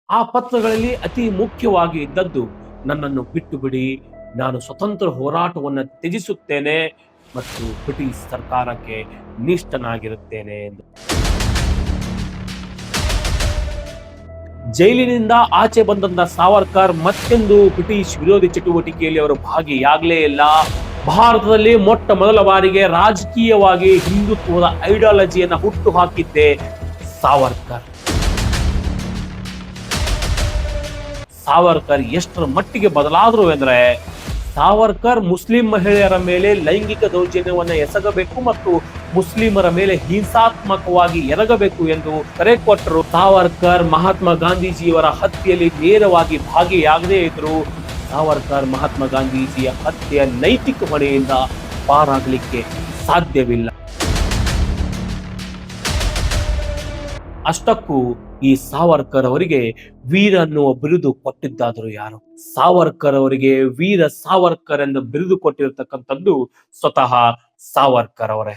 ಆ ಪತ್ರಗಳಲ್ಲಿ ಅತಿ ಮುಖ್ಯವಾಗಿ ಇದ್ದದ್ದು, ನನ್ನನ್ನು ಬಿಟ್ಟು ಬಿಡಿ, ನಾನು ಸ್ವತಂತ್ರ ಹೋರಾಟವನ್ನು ತ್ಯಜಿಸುತ್ತೇನೆ ಮತ್ತು ಬ್ರಿಟಿಷ್ ಸರ್ಕಾರಕ್ಕೆ ನಿಷ್ಠನಾಗಿರುತ್ತೇನೆ ಎಂದು. ಜೈಲಿನಿಂದ ಆಚೆ ಬಂದಂತ ಸಾವರ್ಕರ್ ಮತ್ತೆಂದು ಬ್ರಿಟಿಷ್ ವಿರೋಧಿ ಚಟುವಟಿಕೆಯಲ್ಲಿ ಅವರು ಭಾಗಿಯಾಗಲೇ ಇಲ್ಲ. ಭಾರತದಲ್ಲಿ ಮೊಟ್ಟ ಮೊದಲ ಬಾರಿಗೆ ರಾಜಕೀಯವಾಗಿ ಹಿಂದುತ್ವದ ಐಡಿಯಾಲಜಿಯನ್ನು ಹುಟ್ಟು ಹಾಕಿದ್ದೆ ಸಾವರ್ಕರ್. ಸಾವರ್ಕರ್ ಎಷ್ಟರ ಮಟ್ಟಿಗೆ ಬದಲಾದ್ರು ಅಂದ್ರೆ, ಸಾವರ್ಕರ್ ಮುಸ್ಲಿಂ ಮಹಿಳೆಯರ ಮೇಲೆ ಲೈಂಗಿಕ ದೌರ್ಜನ್ಯವನ್ನು ಎಸಗಬೇಕು ಮತ್ತು ಮುಸ್ಲಿಮರ ಮೇಲೆ ಹಿಂಸಾತ್ಮಕವಾಗಿ ಎರಗಬೇಕು ಎಂದು ಕರೆ ಕೊಟ್ಟರು. ಸಾವರ್ಕರ್ ಮಹಾತ್ಮ ಗಾಂಧೀಜಿಯವರ ಹತ್ಯೆಯಲ್ಲಿ ನೇರವಾಗಿ ಭಾಗಿಯಾಗದೇ ಇದ್ರು. ಸಾವರ್ಕರ್ ಮಹಾತ್ಮ ಗಾಂಧೀಜಿಯ ಹತ್ಯೆಯ ನೈತಿಕ ಹೊಣೆಯಿಂದ ಪಾರಾಗಲಿಕ್ಕೆ ಸಾಧ್ಯವಿಲ್ಲ. ಅಷ್ಟಕ್ಕೂ ಈ ಸಾವರ್ಕರ್ ಅವರಿಗೆ ವೀರ ಅನ್ನುವ ಬಿರುದು ಕೊಟ್ಟಿದ್ದಾದರೂ ಯಾರು? ಸಾವರ್ಕರ್ ಅವರಿಗೆ ವೀರ ಸಾವರ್ಕರ್ ಎಂದು ಬಿರುದು ಕೊಟ್ಟಿರತಕ್ಕಂಥದ್ದು ಸ್ವತಃ ಸಾವರ್ಕರ್ ಅವರೇ.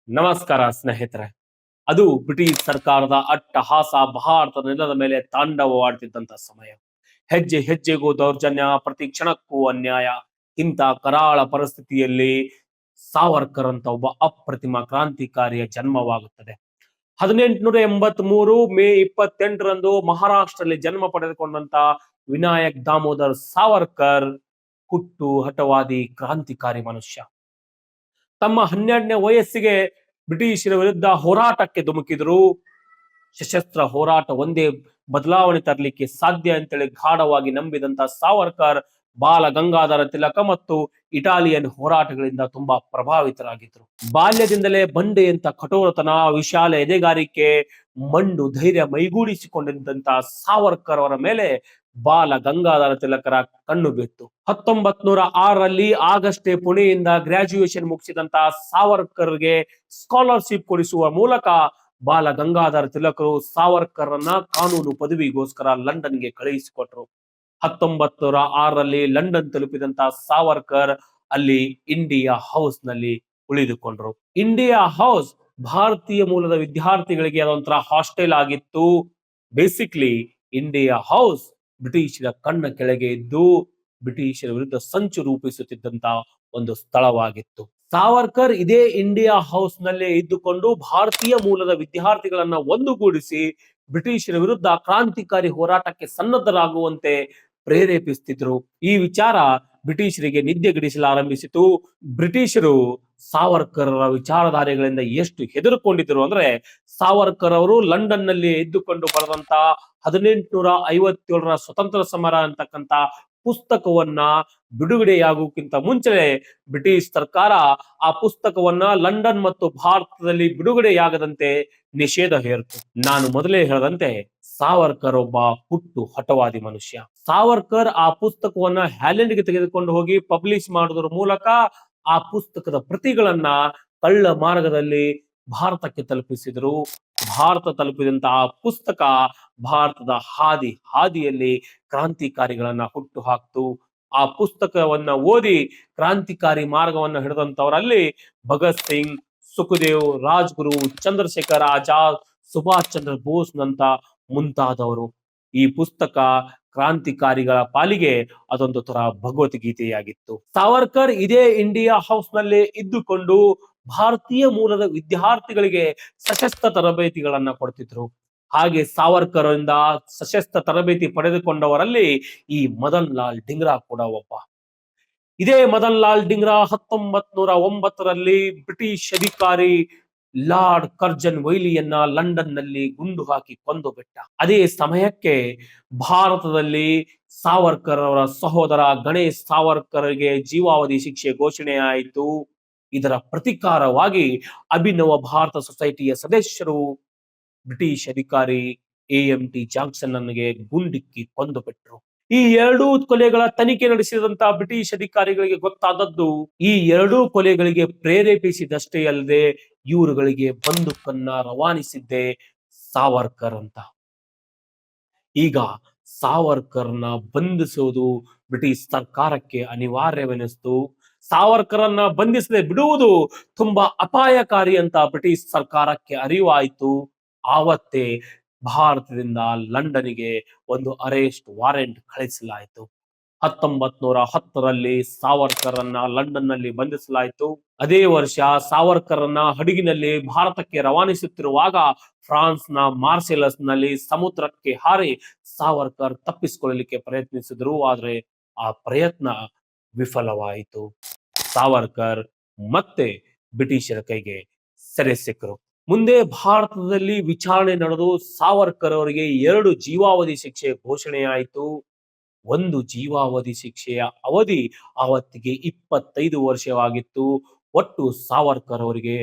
ನಮಸ್ಕಾರ ಸ್ನೇಹಿತರೆ. ಅದು ಬ್ರಿಟಿಷ್ ಸರ್ಕಾರದ ಅಟ್ಟಹಾಸ ಭಾರತದ ನೆಲದ ಮೇಲೆ ತಾಂಡವವಾಡ್ತಿದ್ದಂತ ಸಮಯ. ಹೆಜ್ಜೆ ಹೆಜ್ಜೆಗೂ ದೌರ್ಜನ್ಯ, ಪ್ರತಿ ಕ್ಷಣಕ್ಕೂ ಅನ್ಯಾಯ. ಇಂಥ ಕರಾಳ ಪರಿಸ್ಥಿತಿಯಲ್ಲಿ ಸಾವರ್ಕರ್ ಅಂತ ಒಬ್ಬ ಅಪ್ರತಿಮ ಕ್ರಾಂತಿಕಾರಿಯ ಜನ್ಮವಾಗುತ್ತದೆ. 1883 ಮೇ 28ರಂದು ಮಹಾರಾಷ್ಟ್ರದಲ್ಲಿ ಜನ್ಮ ಪಡೆದುಕೊಂಡಂತ ವಿನಾಯಕ್ ದಾಮೋದರ್ ಸಾವರ್ಕರ್ ಹುಟ್ಟು ಹಠವಾದಿ ಕ್ರಾಂತಿಕಾರಿ ಮನುಷ್ಯ. ತಮ್ಮ 12ನೇ ವಯಸ್ಸಿಗೆ ಬ್ರಿಟಿಷರ ವಿರುದ್ಧ ಹೋರಾಟಕ್ಕೆ ಧುಮುಕಿದ್ರು. ಸಶಸ್ತ್ರ ಹೋರಾಟ ಒಂದೇ ಬದಲಾವಣೆ ತರಲಿಕ್ಕೆ ಸಾಧ್ಯ ಅಂತೇಳಿ ಗಾಢವಾಗಿ ನಂಬಿದಂತ ಸಾವರ್ಕರ್ ಬಾಲ ಗಂಗಾಧರ ತಿಲಕ ಮತ್ತು ಇಟಾಲಿಯನ್ ಹೋರಾಟಗಳಿಂದ ತುಂಬಾ ಪ್ರಭಾವಿತರಾಗಿದ್ರು. ಬಾಲ್ಯದಿಂದಲೇ ಬಂಡೆಯಂತ ಕಠೋರತನ, ವಿಶಾಲ ಎದೆಗಾರಿಕೆ, ಮಂಡು ಧೈರ್ಯ ಮೈಗೂಡಿಸಿಕೊಂಡಿದ್ದಂತ ಸಾವರ್ಕರ್ ಅವರ ಮೇಲೆ ಬಾಲ ಗಂಗಾಧರ ತಿಲಕರ ಕಣ್ಣು ಬಿತ್ತು. 1906ರಲ್ಲಿ ಆಗಷ್ಟೇ ಪುಣೆಯಿಂದ ಗ್ರಾಜುಯೇಷನ್ ಮುಗಿಸಿದಂತ ಸಾವರ್ಕರ್ಗೆ ಸ್ಕಾಲರ್ಶಿಪ್ ಕೊಡಿಸುವ ಮೂಲಕ ಬಾಲ ಗಂಗಾಧರ ತಿಲಕರು ಸಾವರ್ಕರ್ರನ್ನ ಕಾನೂನು ಪದವಿಗೋಸ್ಕರ ಲಂಡನ್ಗೆ ಕಳುಹಿಸಿಕೊಟ್ರು. 1906ರಲ್ಲಿ ಲಂಡನ್ ತಲುಪಿದಂತ ಸಾವರ್ಕರ್ ಅಲ್ಲಿ ಇಂಡಿಯಾ ಹೌಸ್ ನಲ್ಲಿ ಉಳಿದುಕೊಂಡ್ರು. ಇಂಡಿಯಾ ಹೌಸ್ ಭಾರತೀಯ ಮೂಲದ ವಿದ್ಯಾರ್ಥಿಗಳಿಗೆ ಅದೊಂಥರ ಹಾಸ್ಟೆಲ್ ಆಗಿತ್ತು. ಬೇಸಿಕ್ಲಿ ಇಂಡಿಯಾ ಹೌಸ್ ಬ್ರಿಟಿಷರ ಕಣ್ಣ ಕೆಳಗೆ ಇದ್ದು ಬ್ರಿಟಿಷರ ವಿರುದ್ಧ ಸಂಚು ರೂಪಿಸುತ್ತಿದ್ದಂತ ಒಂದು ಸ್ಥಳವಾಗಿತ್ತು. ಸಾವರ್ಕರ್ ಇದೇ ಇಂಡಿಯಾ ಹೌಸ್ ನಲ್ಲೇ ಇದ್ದುಕೊಂಡು ಭಾರತೀಯ ಮೂಲದ ವಿದ್ಯಾರ್ಥಿಗಳನ್ನ ಒಂದುಗೂಡಿಸಿ ಬ್ರಿಟಿಷರ ವಿರುದ್ಧ ಕ್ರಾಂತಿಕಾರಿ ಹೋರಾಟಕ್ಕೆ ಸನ್ನದ್ಧರಾಗುವಂತೆ ಪ್ರೇರೇಪಿಸುತ್ತಿದ್ರು. ಈ ವಿಚಾರ ಬ್ರಿಟಿಷರಿಗೆ ನಿದ್ದೆಗೆಡಿಸಲಾರಂಭಿಸಿತು. ಬ್ರಿಟಿಷರು ಸಾವರ್ಕರ್ ವಿಚಾರಧಾರೆಗಳಿಂದ ಎಷ್ಟು ಹೆದರುಕೊಂಡಿದ್ರು ಅಂದ್ರೆ, ಸಾವರ್ಕರ್ ಅವರು ಲಂಡನ್ ನಲ್ಲಿ ಇದ್ದುಕೊಂಡು ಬರೆದಂತ 1857ರ ಸ್ವತಂತ್ರ ಸಮರ ಅಂತಕ್ಕಂತ ಪುಸ್ತಕವನ್ನ ಬಿಡುಗಡೆಯಾಗುವುದಕ್ಕಿಂತ ಮುಂಚೆ ಬ್ರಿಟಿಷ್ ಸರ್ಕಾರ ಆ ಪುಸ್ತಕವನ್ನ ಲಂಡನ್ ಮತ್ತು ಭಾರತದಲ್ಲಿ ಬಿಡುಗಡೆಯಾಗದಂತೆ ನಿಷೇಧ ಹೇರಿತು. ನಾನು ಮೊದಲೇ ಹೇಳದಂತೆ ಸಾವರ್ಕರ್ ಒಬ್ಬ ಹುಟ್ಟು ಹಠವಾದಿ ಮನುಷ್ಯ. ಸಾವರ್ಕರ್ ಆ ಪುಸ್ತಕವನ್ನ ಹ್ಯಾಲೆಂಡ್ಗೆ ತೆಗೆದುಕೊಂಡು ಹೋಗಿ ಪಬ್ಲಿಷ್ ಮಾಡೋದ್ರ ಮೂಲಕ ಆ ಪುಸ್ತಕದ ಪ್ರತಿಗಳನ್ನ ಕಳ್ಳ ಮಾರ್ಗದಲ್ಲಿ ಭಾರತಕ್ಕೆ ತಲುಪಿಸಿದರು. ಭಾರತ ತಲುಪಿದಂತ ಆ ಪುಸ್ತಕ ಭಾರತದ ಹಾದಿಯಲ್ಲಿ ಕ್ರಾಂತಿಕಾರಿಗಳನ್ನ ಹುಟ್ಟು ಹಾಕ್ತು. ಆ ಪುಸ್ತಕವನ್ನ ಓದಿ ಕ್ರಾಂತಿಕಾರಿ ಮಾರ್ಗವನ್ನು ಹಿಡಿದಂತವರಲ್ಲಿ ಭಗತ್ ಸಿಂಗ್, ಸುಖದೇವ್, ರಾಜ್ಗುರು, ಚಂದ್ರಶೇಖರ್ ಆಜಾದ್, ಸುಭಾಷ್ ಚಂದ್ರ ಬೋಸ್ ನಂತ ಮುಂತಾದವರು. ಈ ಪುಸ್ತಕ ಕ್ರಾಂತಿಕಾರಿಗಳ ಪಾಲಿಗೆ ಅದೊಂದು ತರ ಭಗವದ್ಗೀತೆಯಾಗಿತ್ತು. ಸಾವರ್ಕರ್ ಇದೇ ಇಂಡಿಯಾ ಹೌಸ್ ನಲ್ಲಿ ಇದ್ದುಕೊಂಡು ಭಾರತೀಯ ಮೂಲದ ವಿದ್ಯಾರ್ಥಿಗಳಿಗೆ ಸಶಸ್ತ್ರ ತರಬೇತಿಗಳನ್ನ ಕೊಡ್ತಿದ್ರು. ಹಾಗೆ ಸಾವರ್ಕರ್ ಇಂದ ಸಶಸ್ತ್ರ ತರಬೇತಿ ಪಡೆದುಕೊಂಡವರಲ್ಲಿ ಈ ಮದನ್ ಲಾಲ್ ಡಿಂಗ್ರಾ ಕೂಡ ಒಬ್ಬ. ಇದೇ ಮದನ್ ಲಾಲ್ ಡಿಂಗ್ರಾ 1909ರಲ್ಲಿ ಬ್ರಿಟಿಷ್ ಅಧಿಕಾರಿ ಲಾರ್ಡ್ ಕರ್ಜನ್ ವೈಲಿಯನ್ನ ಲಂಡನ್ ನಲ್ಲಿ ಗುಂಡು ಹಾಕಿ ಕೊಂದು ಬಿಟ್ಟ. ಅದೇ ಸಮಯಕ್ಕೆ ಭಾರತದಲ್ಲಿ ಸಾವರ್ಕರ್ ಅವರ ಸಹೋದರ ಗಣೇಶ್ ಸಾವರ್ಕರ್ಗೆ ಜೀವಾವಧಿ ಶಿಕ್ಷೆ ಘೋಷಣೆ ಆಯಿತು. ಇದರ ಪ್ರತಿಕಾರವಾಗಿ ಅಭಿನವ ಭಾರತ ಸೊಸೈಟಿಯ ಸದಸ್ಯರು ಬ್ರಿಟಿಷ್ ಅಧಿಕಾರಿ AMT ಜಾನ್ಸನ್ ನನಗೆ ಗುಂಡಿಕ್ಕಿ ಕೊಂದು ಬಿಟ್ರು. ಈ ಎರಡೂ ಕೊಲೆಗಳ ತನಿಖೆ ನಡೆಸಿದಂತ ಬ್ರಿಟಿಷ್ ಅಧಿಕಾರಿಗಳಿಗೆ ಗೊತ್ತಾದದ್ದು, ಈ ಎರಡೂ ಕೊಲೆಗಳಿಗೆ ಪ್ರೇರೇಪಿಸಿದಷ್ಟೇ ಅಲ್ಲದೆ ಇವರುಗಳಿಗೆ ಬಂದೂಕನ್ನ ರವಾನಿಸಿದ್ದೆ ಸಾವರ್ಕರ್ ಅಂತ. ಈಗ ಸಾವರ್ಕರ್ನ ಬಂಧಿಸುವುದು ಬ್ರಿಟಿಷ್ ಸರ್ಕಾರಕ್ಕೆ ಅನಿವಾರ್ಯವೆನಿಸ್ತು. ಸಾವರ್ಕರನ್ನ ಬಂಧಿಸದೆ ಬಿಡುವುದು ತುಂಬಾ ಅಪಾಯಕಾರಿ ಅಂತ ಬ್ರಿಟಿಷ್ ಸರ್ಕಾರಕ್ಕೆ ಅರಿವಾಯಿತು. ಆವತ್ತೇ ಭಾರತದಿಂದ ಲಂಡನ್ನಿಗೆ ಒಂದು ಅರೆಸ್ಟ್ ವಾರೆಂಟ್ ಕಳಿಸಲಾಯಿತು. 1910ರಲ್ಲಿ ಸಾವರ್ಕರನ್ನ ಲಂಡನ್ನಲ್ಲಿ ಬಂಧಿಸಲಾಯಿತು. ಅದೇ ವರ್ಷ ಸಾವರ್ಕರನ್ನ ಹಡಗಿನಲ್ಲಿ ಭಾರತಕ್ಕೆ ರವಾನಿಸುತ್ತಿರುವಾಗ ಫ್ರಾನ್ಸ್ನ ಮಾರ್ಸೆಲಸ್ನಲ್ಲಿ ಸಮುದ್ರಕ್ಕೆ ಹಾರಿ ಸಾವರ್ಕರ್ ತಪ್ಪಿಸಿಕೊಳ್ಳಲಿಕ್ಕೆ ಪ್ರಯತ್ನಿಸಿದ್ರು. ಆದ್ರೆ ಆ ಪ್ರಯತ್ನ ವಿಫಲವಾಯಿತು. ಸಾವರ್ಕರ್ ಮತ್ತೆ ಬ್ರಿಟಿಷರ ಕೈಗೆ ಸೆರೆ ಸಿಕ್ಕರು. ಮುಂದೆ ಭಾರತದಲ್ಲಿ ವಿಚಾರಣೆ ನಡೆದು ಸಾವರ್ಕರ್ ಅವರಿಗೆ 2 ಜೀವಾವಧಿ ಶಿಕ್ಷೆ ಘೋಷಣೆಯಾಯಿತು. ಒಂದು ಜೀವಾವಧಿ ಶಿಕ್ಷೆಯ ಅವಧಿ ಅವತ್ತಿಗೆ 25 ವರ್ಷವಾಗಿತ್ತು. ಒಟ್ಟು ಸಾವರ್ಕರ್ ಅವರಿಗೆ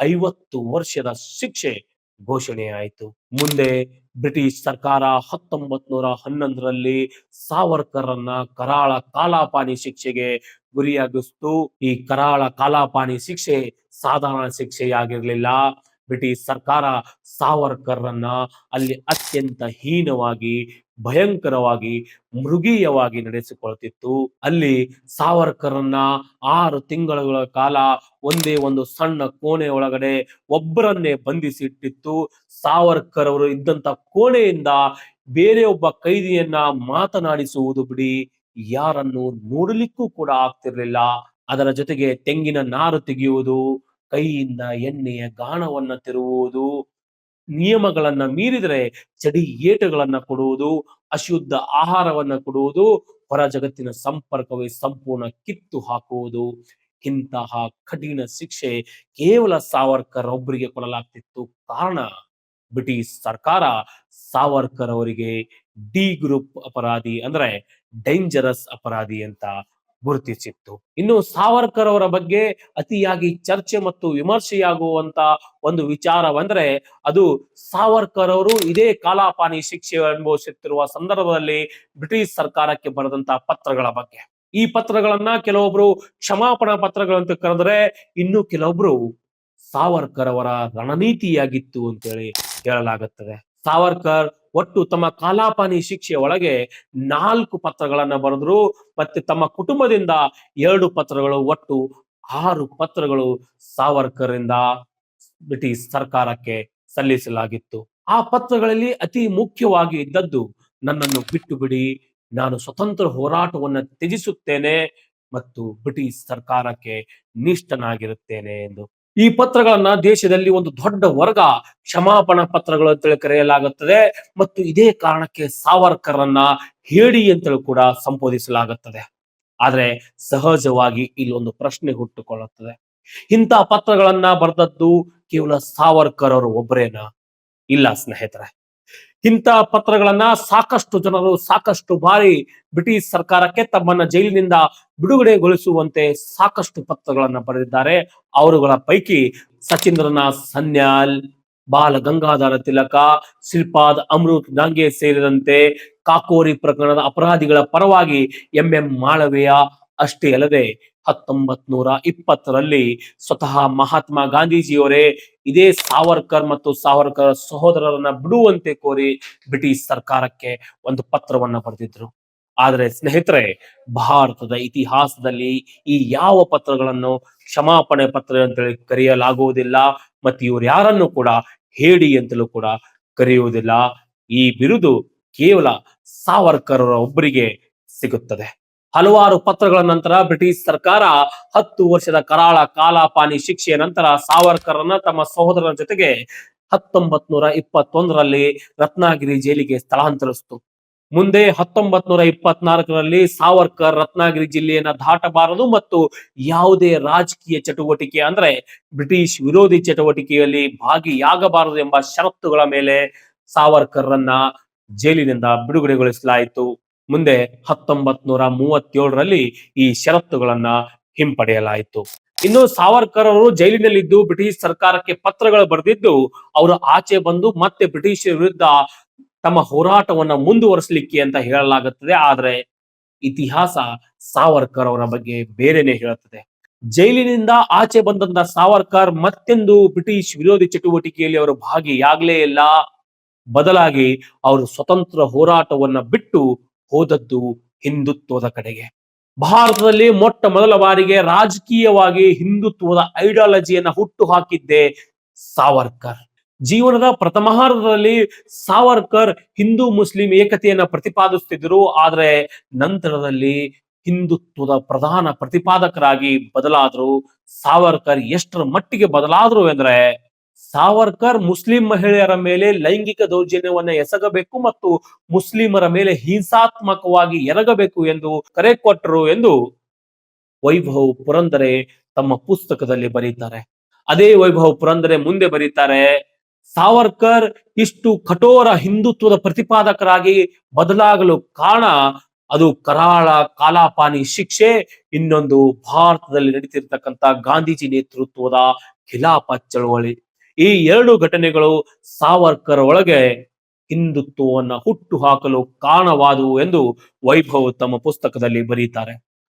50 ವರ್ಷದ ಶಿಕ್ಷೆ ಘೋಷಣೆಯಾಯಿತು. ಮುಂದೆ ಬ್ರಿಟಿಷ್ ಸರ್ಕಾರ 1911ರಲ್ಲಿ ಸಾವರ್ಕರ್ರನ್ನ ಕರಾಳ ಕಾಲಾಪಾನಿ ಶಿಕ್ಷೆಗೆ ಗುರಿಯಾಗಿಸಿತು. ಈ ಕರಾಳ ಕಾಲಾಪಾನಿ ಶಿಕ್ಷೆ ಸಾಧಾರಣ ಶಿಕ್ಷೆಯಾಗಿರಲಿಲ್ಲ. ಬ್ರಿಟಿಷ್ ಸರ್ಕಾರ ಸಾವರ್ಕರ್ರನ್ನ ಅಲ್ಲಿ ಅತ್ಯಂತ ಹೀನವಾಗಿ, ಭಯಂಕರವಾಗಿ, ಮೃಗೀಯವಾಗಿ ನಡೆಸಿಕೊಳ್ತಿತ್ತು. ಅಲ್ಲಿ ಸಾವರ್ಕರ್ರನ್ನ 6 ತಿಂಗಳ ಕಾಲ ಒಂದೇ ಒಂದು ಸಣ್ಣ ಕೋಣೆ ಒಳಗಡೆ ಒಬ್ಬರನ್ನೇ ಬಂಧಿಸಿಟ್ಟಿತ್ತು. ಸಾವರ್ಕರ್ ಅವರು ಇದ್ದಂತ ಕೋಣೆಯಿಂದ ಬೇರೆ ಒಬ್ಬ ಕೈದಿಯನ್ನ ಮಾತನಾಡಿಸುವುದು ಬಿಡಿ, ಯಾರನ್ನು ನೋಡಲಿಕ್ಕೂ ಕೂಡ ಆಗ್ತಿರ್ಲಿಲ್ಲ. ಅದರ ಜೊತೆಗೆ ತೆಂಗಿನ ನಾರು ತೆಗೆಯುವುದು, ಕೈಯಿಂದ ಎಣ್ಣೆಯ ಗಾಣವನ್ನ ತಿರುವುದು, ನಿಯಮಗಳನ್ನ ಮೀರಿದರೆ ಚಡಿ ಏಟುಗಳನ್ನ ಕೊಡುವುದು, ಅಶುದ್ಧ ಆಹಾರವನ್ನ ಕೊಡುವುದು, ಹೊರ ಜಗತ್ತಿನ ಸಂಪರ್ಕವೇ ಸಂಪೂರ್ಣ ಕಿತ್ತು ಹಾಕುವುದು. ಇಂತಹ ಕಠಿಣ ಶಿಕ್ಷೆ ಕೇವಲ ಸಾವರ್ಕರ್ ಒಬ್ಬರಿಗೆ ಕೊಡಲಾಗ್ತಿತ್ತು. ಕಾರಣ ಬ್ರಿಟಿಷ್ ಸರ್ಕಾರ ಸಾವರ್ಕರ್ ಅವರಿಗೆ ಡಿ ಗ್ರೂಪ್ ಅಪರಾಧಿ ಅಂದ್ರೆ ಡೇಂಜರಸ್ ಅಪರಾಧಿ ಅಂತ ಗುರುತಿಸಿತ್ತು. ಇನ್ನು ಸಾವರ್ಕರ್ ಅವರ ಬಗ್ಗೆ ಅತಿಯಾಗಿ ಚರ್ಚೆ ಮತ್ತು ವಿಮರ್ಶೆಯಾಗುವಂತ ಒಂದು ವಿಚಾರವಂದ್ರೆ ಅದು ಸಾವರ್ಕರ್ ಅವರು ಇದೇ ಕಾಲಾಪಾನಿ ಶಿಕ್ಷೆ ಅನುಭವಿಸುತ್ತಿರುವ ಸಂದರ್ಭದಲ್ಲಿ ಬ್ರಿಟಿಷ್ ಸರ್ಕಾರಕ್ಕೆ ಬರೆದಂತ ಪತ್ರಗಳ ಬಗ್ಗೆ. ಈ ಪತ್ರಗಳನ್ನ ಕೆಲವೊಬ್ರು ಕ್ಷಮಾಪಣಾ ಪತ್ರಗಳಂತ ಕರೆದ್ರೆ, ಇನ್ನು ಕೆಲವೊಬ್ರು ಸಾವರ್ಕರ್ ಅವರ ರಣನೀತಿಯಾಗಿತ್ತು ಅಂತೇಳಿ ಹೇಳಲಾಗುತ್ತದೆ. ಸಾವರ್ಕರ್ ಒಟ್ಟು ತಮ್ಮ ಕಾಲಾಪಾನಿ ಶಿಕ್ಷೆ ಒಳಗೆ 4 ಪತ್ರಗಳನ್ನ ಬರೆದ್ರು. ಮತ್ತೆ ತಮ್ಮ ಕುಟುಂಬದಿಂದ 2 ಪತ್ರಗಳು, ಒಟ್ಟು 6 ಪತ್ರಗಳು ಸಾವರ್ಕರ್ ಇಂದ ಬ್ರಿಟಿಷ್ ಸರ್ಕಾರಕ್ಕೆ ಸಲ್ಲಿಸಲಾಗಿತ್ತು. ಆ ಪತ್ರಗಳಲ್ಲಿ ಅತಿ ಮುಖ್ಯವಾಗಿ ಇದ್ದದ್ದು, ನನ್ನನ್ನು ಬಿಟ್ಟು ಬಿಡಿ, ನಾನು ಸ್ವತಂತ್ರ ಹೋರಾಟವನ್ನ ತ್ಯಜಿಸುತ್ತೇನೆ ಮತ್ತು ಬ್ರಿಟಿಷ್ ಸರ್ಕಾರಕ್ಕೆ ನಿಷ್ಠನಾಗಿರುತ್ತೇನೆ ಎಂದು. ಈ ಪತ್ರಗಳನ್ನ ದೇಶದಲ್ಲಿ ಒಂದು ದೊಡ್ಡ ವರ್ಗ ಕ್ಷಮಾಪಣಾ ಪತ್ರಗಳು ಅಂತೇಳಿ ಕರೆಯಲಾಗುತ್ತದೆ. ಮತ್ತು ಇದೇ ಕಾರಣಕ್ಕೆ ಸಾವರ್ಕರ್ರನ್ನ ಹೇಡಿ ಅಂತೇಳಿ ಕೂಡ ಸಂಬೋಧಿಸಲಾಗುತ್ತದೆ. ಆದ್ರೆ ಸಹಜವಾಗಿ ಇಲ್ಲೊಂದು ಪ್ರಶ್ನೆ ಹುಟ್ಟುಕೊಳ್ಳುತ್ತದೆ, ಇಂಥ ಪತ್ರಗಳನ್ನ ಬರೆದದ್ದು ಕೇವಲ ಸಾವರ್ಕರ್ ಅವರು ಒಬ್ಬರೇನಾ? ಇಲ್ಲ ಸ್ನೇಹಿತರೆ, ಇಂಥ ಪತ್ರಗಳನ್ನ ಸಾಕಷ್ಟು ಜನರು ಸಾಕಷ್ಟು ಬಾರಿ ಬ್ರಿಟಿಷ್ ಸರ್ಕಾರಕ್ಕೆ ತಮ್ಮನ್ನ ಜೈಲಿನಿಂದ ಬಿಡುಗಡೆಗೊಳಿಸುವಂತೆ ಸಾಕಷ್ಟು ಪತ್ರಗಳನ್ನ ಬರೆದಿದ್ದಾರೆ. ಅವರುಗಳ ಪೈಕಿ ಸಚೀಂದ್ರನಾಥ್ ಸನ್ಯಾಲ್, ಬಾಲ ಗಂಗಾಧರ ತಿಲಕ, ಶ್ರೀಪಾದ್ ಅಮೃತ್ ಡಾಂಗೆ ಸೇರಿದಂತೆ ಕಾಕೋರಿ ಪ್ರಕರಣದ ಅಪರಾಧಿಗಳ ಪರವಾಗಿ ಎಂ ಮಾಳವೀಯ ಅಷ್ಟೇ ಅಲ್ಲದೆ 1920ರಲ್ಲಿ ಸ್ವತಃ ಮಹಾತ್ಮ ಗಾಂಧೀಜಿಯವರೇ ಇದೇ ಸಾವರ್ಕರ್ ಮತ್ತು ಸಾವರ್ಕರ್ ಸಹೋದರರನ್ನ ಬಿಡುವಂತೆ ಕೋರಿ ಬ್ರಿಟಿಷ್ ಸರ್ಕಾರಕ್ಕೆ ಒಂದು ಪತ್ರವನ್ನ ಬರೆದಿದ್ರು. ಆದ್ರೆ ಸ್ನೇಹಿತರೆ, ಭಾರತದ ಇತಿಹಾಸದಲ್ಲಿ ಈ ಯಾವ ಪತ್ರಗಳನ್ನು ಕ್ಷಮಾಪಣೆ ಪತ್ರ ಅಂತೇಳಿ ಕರೆಯಲಾಗುವುದಿಲ್ಲ ಮತ್ತು ಇವರು ಯಾರನ್ನು ಕೂಡ ಹೇಡಿ ಅಂತಲೂ ಕೂಡ ಕರೆಯುವುದಿಲ್ಲ. ಈ ಬಿರುದು ಕೇವಲ ಸಾವರ್ಕರ್ ಒಬ್ಬರಿಗೆ ಸಿಗುತ್ತದೆ. ಹಲವಾರು ಪತ್ರಗಳ ನಂತರ ಬ್ರಿಟಿಷ್ ಸರ್ಕಾರ 10 ವರ್ಷದ ಕರಾಳ ಕಾಲಾಪಾನಿ ಶಿಕ್ಷೆಯ ನಂತರ ಸಾವರ್ಕರ್ರನ್ನ ತಮ್ಮ ಸಹೋದರನ ಜೊತೆಗೆ 1921ರಲ್ಲಿ ರತ್ನಾಗಿರಿ ಜೈಲಿಗೆ ಸ್ಥಳಾಂತರಿಸಿತು. ಮುಂದೆ 1924ರಲ್ಲಿ ಸಾವರ್ಕರ್ ರತ್ನಾಗಿರಿ ಜಿಲ್ಲೆಯನ್ನ ದಾಟಬಾರದು ಮತ್ತು ಯಾವುದೇ ರಾಜಕೀಯ ಚಟುವಟಿಕೆ ಅಂದ್ರೆ ಬ್ರಿಟಿಷ್ ವಿರೋಧಿ ಚಟುವಟಿಕೆಯಲ್ಲಿ ಭಾಗಿಯಾಗಬಾರದು ಎಂಬ ಷರತ್ತುಗಳ ಮೇಲೆ ಸಾವರ್ಕರ್ರನ್ನ ಜೈಲಿನಿಂದ ಬಿಡುಗಡೆಗೊಳಿಸಲಾಯಿತು. ಮುಂದೆ 1937ರಲ್ಲಿ ಈ ಷರತ್ತುಗಳನ್ನ ಹಿಂಪಡೆಯಲಾಯಿತು. ಇನ್ನು ಸಾವರ್ಕರ್ ಅವರು ಜೈಲಿನಲ್ಲಿದ್ದು ಬ್ರಿಟಿಷ್ ಸರ್ಕಾರಕ್ಕೆ ಪತ್ರಗಳು ಬರೆದಿದ್ದು ಅವರು ಆಚೆ ಬಂದು ಮತ್ತೆ ಬ್ರಿಟಿಷರ ವಿರುದ್ಧ ತಮ್ಮ ಹೋರಾಟವನ್ನ ಮುಂದುವರಿಸಲಿಕ್ಕೆ ಅಂತ ಹೇಳಲಾಗುತ್ತದೆ. ಆದ್ರೆ ಇತಿಹಾಸ ಸಾವರ್ಕರ್ ಅವರ ಬಗ್ಗೆ ಬೇರೆನೆ ಹೇಳುತ್ತದೆ. ಜೈಲಿನಿಂದ ಆಚೆ ಬಂದಂತ ಸಾವರ್ಕರ್ ಮತ್ತೆಂದು ಬ್ರಿಟಿಷ್ ವಿರೋಧಿ ಚಟುವಟಿಕೆಯಲ್ಲಿ ಅವರು ಭಾಗಿಯಾಗಲೇ ಇಲ್ಲ. ಬದಲಾಗಿ ಅವರು ಸ್ವತಂತ್ರ ಹೋರಾಟವನ್ನ ಬಿಟ್ಟು ಹೋದದ್ದು ಹಿಂದುತ್ವದ ಕಡೆಗೆ. ಭಾರತದಲ್ಲಿ ಮೊಟ್ಟ ಮೊದಲ ಬಾರಿಗೆ ರಾಜಕೀಯವಾಗಿ ಹಿಂದುತ್ವದ ಐಡಿಯಾಲಜಿಯನ್ನ ಹುಟ್ಟು ಹಾಕಿದ್ದೆ ಸಾವರ್ಕರ್. ಜೀವನದ ಪ್ರಥಮಾರ್ಧದಲ್ಲಿ ಸಾವರ್ಕರ್ ಹಿಂದೂ ಮುಸ್ಲಿಂ ಏಕತೆಯನ್ನ ಪ್ರತಿಪಾದಿಸುತ್ತಿದ್ದರು. ಆದ್ರೆ ನಂತರದಲ್ಲಿ ಹಿಂದುತ್ವದ ಪ್ರಧಾನ ಪ್ರತಿಪಾದಕರಾಗಿ ಬದಲಾದರು. ಸಾವರ್ಕರ್ ಎಷ್ಟರ ಮಟ್ಟಿಗೆ ಬದಲಾದ್ರು ಅಂದ್ರೆ, ಸಾವರ್ಕರ್ ಮುಸ್ಲಿಂ ಮಹಿಳೆಯರ ಮೇಲೆ ಲೈಂಗಿಕ ದೌರ್ಜನ್ಯವನ್ನ ಎಸಗಬೇಕು ಮತ್ತು ಮುಸ್ಲಿಮರ ಮೇಲೆ ಹಿಂಸಾತ್ಮಕವಾಗಿ ಎರಗಬೇಕು ಎಂದು ಕರೆ ಕೊಟ್ಟರು ಎಂದು ವೈಭವ್ ಪುರಂದರೆ ತಮ್ಮ ಪುಸ್ತಕದಲ್ಲಿ ಬರೀತಾರೆ. ಅದೇ ವೈಭವ್ ಪುರಂದರೆ ಮುಂದೆ ಬರೀತಾರೆ, ಸಾವರ್ಕರ್ ಇಷ್ಟು ಕಠೋರ ಹಿಂದುತ್ವದ ಪ್ರತಿಪಾದಕರಾಗಿ ಬದಲಾಗಲು ಕಾರಣ ಅದು ಕರಾಳ ಕಾಲಾಪಾನಿ ಶಿಕ್ಷೆ, ಇನ್ನೊಂದು ಭಾರತದಲ್ಲಿ ನಡೀತಿರ್ತಕ್ಕಂಥ ಗಾಂಧೀಜಿ ನೇತೃತ್ವದ ಖಿಲಾಫತ್ ಚಳವಳಿ. ಈ ಎರಡು ಘಟನೆಗಳು ಸಾವರ್ಕರ್ ಒಳಗೆ ಹಿಂದುತ್ವವನ್ನ ಹುಟ್ಟು ಹಾಕಲು ಕಾರಣವಾದವು ಎಂದು ವೈಭವ್ ತಮ್ಮ ಪುಸ್ತಕದಲ್ಲಿ ಬರೀತಾರೆ.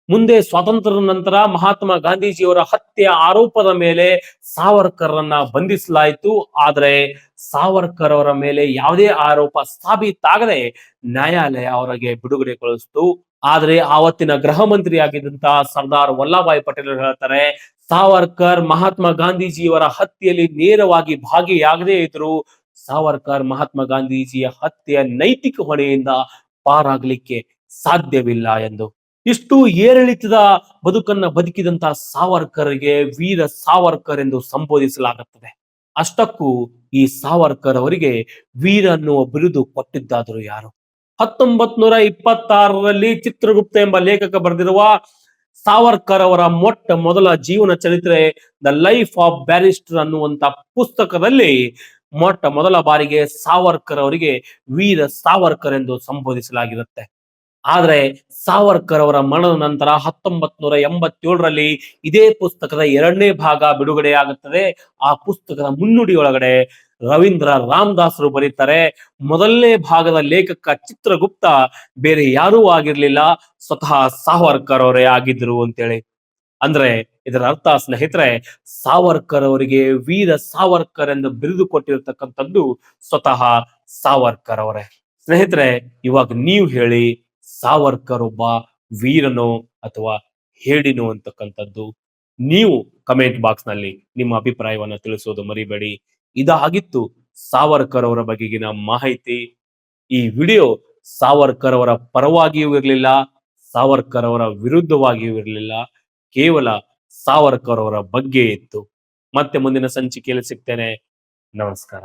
ಮುಂದೆ ಸ್ವಾತಂತ್ರ್ಯದ ನಂತರ ಮಹಾತ್ಮ ಗಾಂಧೀಜಿಯವರ ಹತ್ಯೆ ಆರೋಪದ ಮೇಲೆ ಸಾವರ್ಕರ್ರನ್ನ ಬಂಧಿಸಲಾಯಿತು. ಆದರೆ ಸಾವರ್ಕರ್ ಅವರ ಮೇಲೆ ಯಾವುದೇ ಆರೋಪ ಸಾಬೀತಾಗದೆ ನ್ಯಾಯಾಲಯ ಅವರಿಗೆ ಬಿಡುಗಡೆಗೊಳಿಸಿತು. ಆದ್ರೆ ಆವತ್ತಿನ ಗೃಹ ಮಂತ್ರಿ ಆಗಿದ್ದಂತಹ ಸರ್ದಾರ್ ವಲ್ಲಭಾಯ್ ಪಟೇಲ್ ಹೇಳ್ತಾರೆ, ಸಾವರ್ಕರ್ ಮಹಾತ್ಮ ಗಾಂಧೀಜಿಯವರ ಹತ್ಯೆಯಲ್ಲಿ ನೇರವಾಗಿ ಭಾಗಿಯಾಗದೇ ಇದ್ರು ಸಾವರ್ಕರ್ ಮಹಾತ್ಮ ಗಾಂಧೀಜಿಯ ಹತ್ಯೆಯ ನೈತಿಕ ಹೊಣೆಯಿಂದ ಪಾರಾಗಲಿಕ್ಕೆ ಸಾಧ್ಯವಿಲ್ಲ ಎಂದು. ಇಷ್ಟು ಏರಿಳಿತದ ಬದುಕನ್ನ ಬದುಕಿದಂತಹ ಸಾವರ್ಕರ್ಗೆ ವೀರ ಸಾವರ್ಕರ್ ಎಂದು ಸಂಬೋಧಿಸಲಾಗುತ್ತದೆ. ಅಷ್ಟಕ್ಕೂ ಈ ಸಾವರ್ಕರ್ ಅವರಿಗೆ ವೀರ ಅನ್ನುವ ಬಿರುದು ಕೊಟ್ಟಿದ್ದಾದರೂ ಯಾರು? 1926ರಲ್ಲಿ ಚಿತ್ರಗುಪ್ತ ಎಂಬ ಲೇಖಕ ಬರೆದಿರುವ ಸಾವರ್ಕರ್ ಅವರ ಮೊಟ್ಟ ಮೊದಲ ಜೀವನ ಚರಿತ್ರೆ ದ ಲೈಫ್ ಆಫ್ ಬ್ಯಾರಿಸ್ಟರ್ ಅನ್ನುವಂತ ಪುಸ್ತಕದಲ್ಲಿ ಮೊಟ್ಟ ಮೊದಲ ಬಾರಿಗೆ ಸಾವರ್ಕರ್ ಅವರಿಗೆ ವೀರ ಸಾವರ್ಕರ್ ಎಂದು ಸಂಬೋಧಿಸಲಾಗಿರುತ್ತೆ. ಆದ್ರೆ ಸಾವರ್ಕರ್ ಅವರ ಮರಣದ ನಂತರ 1987ರಲ್ಲಿ ಇದೇ ಪುಸ್ತಕದ 2ನೇ ಭಾಗ ಬಿಡುಗಡೆಯಾಗುತ್ತದೆ. ಆ ಪುಸ್ತಕದ ಮುನ್ನುಡಿ ಒಳಗಡೆ ರವೀಂದ್ರ ರಾಮದಾಸರು ಬರೀತಾರೆ, ಮೊದಲನೇ ಭಾಗದ ಲೇಖಕ ಚಿತ್ರಗುಪ್ತ ಬೇರೆ ಯಾರೂ ಆಗಿರ್ಲಿಲ್ಲ, ಸ್ವತಃ ಸಾವರ್ಕರ್ ಅವರೇ ಆಗಿದ್ರು ಅಂತೇಳಿ. ಅಂದ್ರೆ ಇದರ ಅರ್ಥ ಸ್ನೇಹಿತರೆ, ಸಾವರ್ಕರ್ ಅವರಿಗೆ ವೀರ ಸಾವರ್ಕರ್ ಎಂದು ಬಿರುದು ಕೊಟ್ಟಿರತಕ್ಕಂಥದ್ದು ಸ್ವತಃ ಸಾವರ್ಕರ್ ಅವರೇ. ಸ್ನೇಹಿತರೆ, ಇವಾಗ ನೀವು ಹೇಳಿ, ಸಾವರ್ಕರ್ ಒಬ್ಬ ವೀರನೋ ಅಥವಾ ಹೇಡಿನೋ ಅಂತಕ್ಕಂಥದ್ದು ನೀವು ಕಮೆಂಟ್ ಬಾಕ್ಸ್ ನಲ್ಲಿ ನಿಮ್ಮ ಅಭಿಪ್ರಾಯವನ್ನ ತಿಳಿಸೋದು ಮರಿಬೇಡಿ. ಇದಾಗಿತ್ತು ಸಾವರ್ಕರ್ ಅವರ ಬಗೆಗಿನ ಮಾಹಿತಿ. ಈ ವಿಡಿಯೋ ಸಾವರ್ಕರ್ ಅವರ ಪರವಾಗಿಯೂ ಇರಲಿಲ್ಲ, ಸಾವರ್ಕರ್ ಅವರ ವಿರುದ್ಧವಾಗಿಯೂ ಇರಲಿಲ್ಲ, ಕೇವಲ ಸಾವರ್ಕರ್ ಅವರ ಬಗ್ಗೆ ಇತ್ತು. ಮತ್ತೆ ಮುಂದಿನ ಸಂಚಿಕೆಯಲ್ಲಿ ಸಿಗ್ತೇನೆ. ನಮಸ್ಕಾರ.